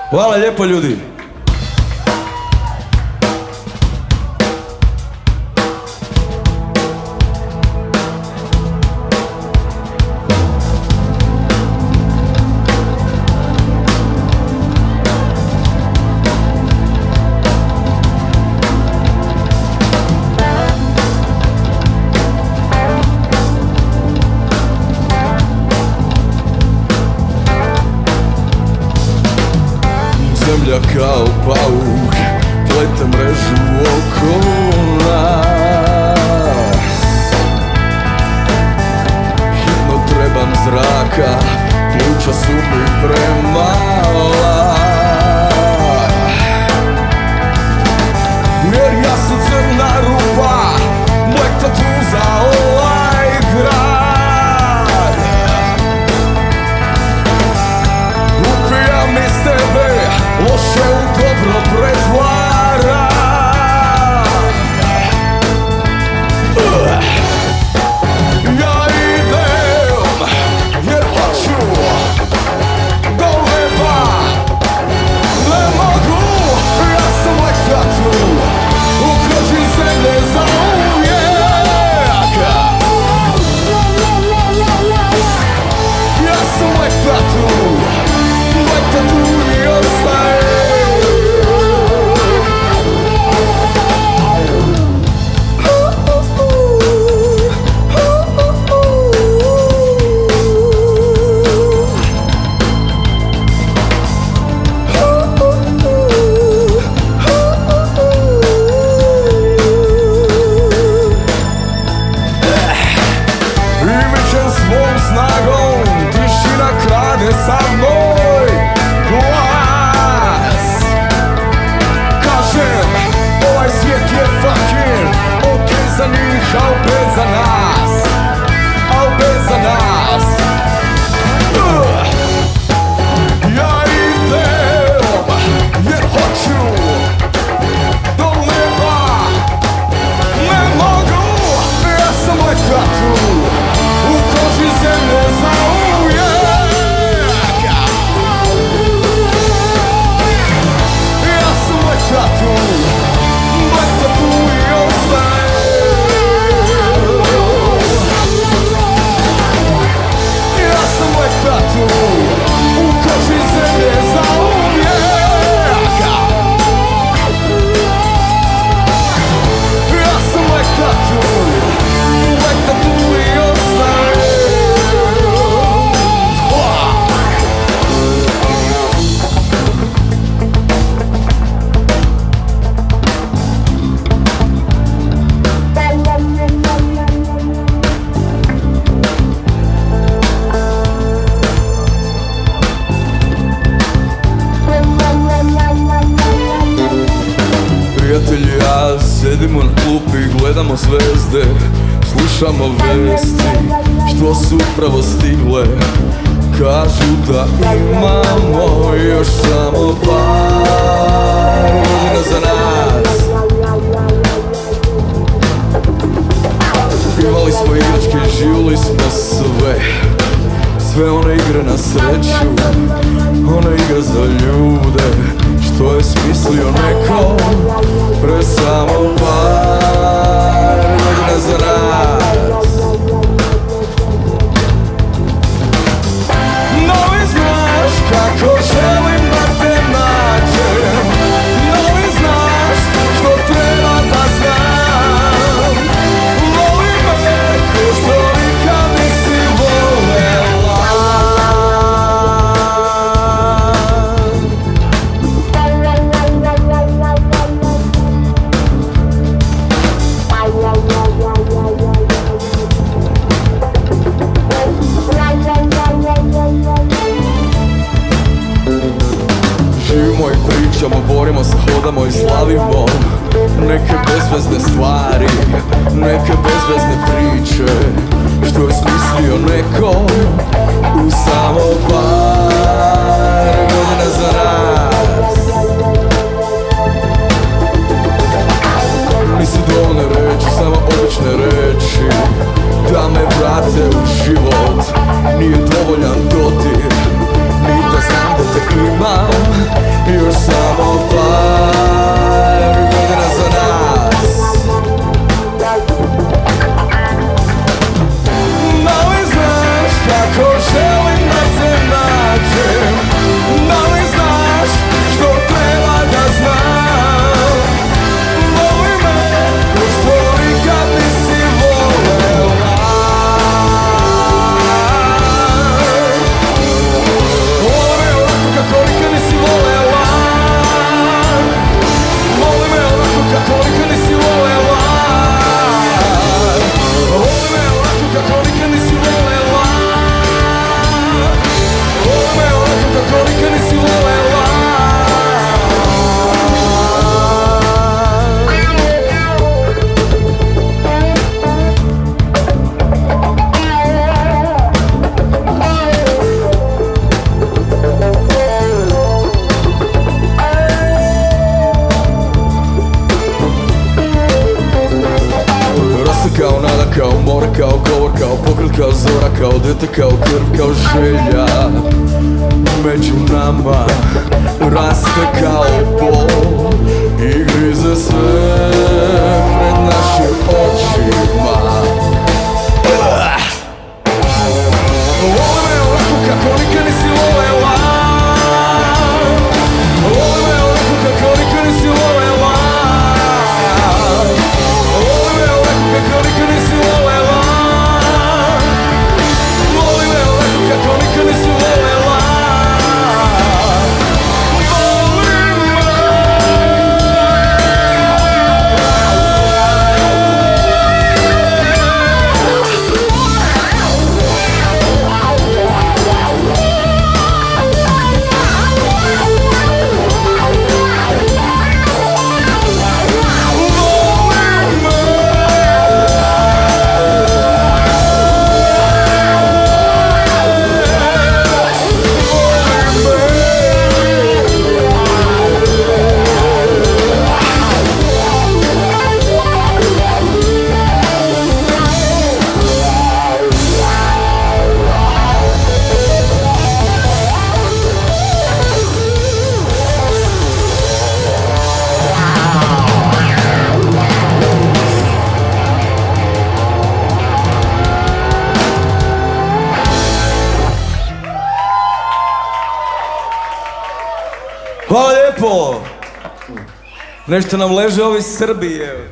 Hvala lijepo ljudi. Zemlja kao pauk plete mrežu oko nas. Hitno trebam zraka, pluća su mi premala. Jer ja sam crna rupa, black tattoo za ovaj grad. Upijam iz tebe, loše u dobro pretvara. Ja idem jer hoću do neba, ne mogu, ja sam like tattoo u koži zemlje zauvijek. Ja sam like tattoo i ostaje. Svom snagom tišina krade sav moj glas. Kažem, ovaj svijet je fucking ok za njih, a opet za nas, a opet za nas. Ja idem jer hoću do neba, ne mogu, ja sam like tattoo u koži zemlje zauvijek. Ja sam like tattoo i ostaje. Ja sam like tattoo u koži zemlje zauvijek. Ja sam like tattoo i ostaje. Prijatelji, ja sedimo na klupi, gledamo zvezde, slušamo vesti što su upravo stigle. Kažu da imamo još samo par godina za nas. Imali smo igračke, živjeli smo sve one igre na sreću, one igre za ljude što je smislio neko pre samo par godina za nas. No i znaš kako želim da te nađem, no i znaš što treba da znam. Volim me ko što nikad nisi volela. Živimo i pričamo, borimo se, hodamo i slavimo neke bezvezne stvari, neke bezvezne priče što je smislio neko u samo par godina za nas. Nisu dovoljne reči, samo obične reči da me vrate u život. Nije dovoljan dodir, ni da znam da te imam. još samo par godina za nas. Da li znaš kako želim da te nađem? Da li znaš što treba da znam? Voli me ko što nikad nisi volela. Voli me onako kako nikad nisi volela. Voli me onako kako nikad nisi volela. Voli me onako kako nikad nisi volela. Voli me onako kako nikad nisi volela. Rasta kao nada, kao more, kao govor, kao pogled, kao zora, kao dete, kao krv, kao želja. Među nama raste kao bol i grize sve pred našim očima. Voli me onako kako nikad nisi volela. Voli me onako kako nikad nisi volela. Voli me onako kako nikad nisi volela. Voli me onako kako nikad nisi volela. Hvala lijepo! Nešto nam leže ovi Srbije.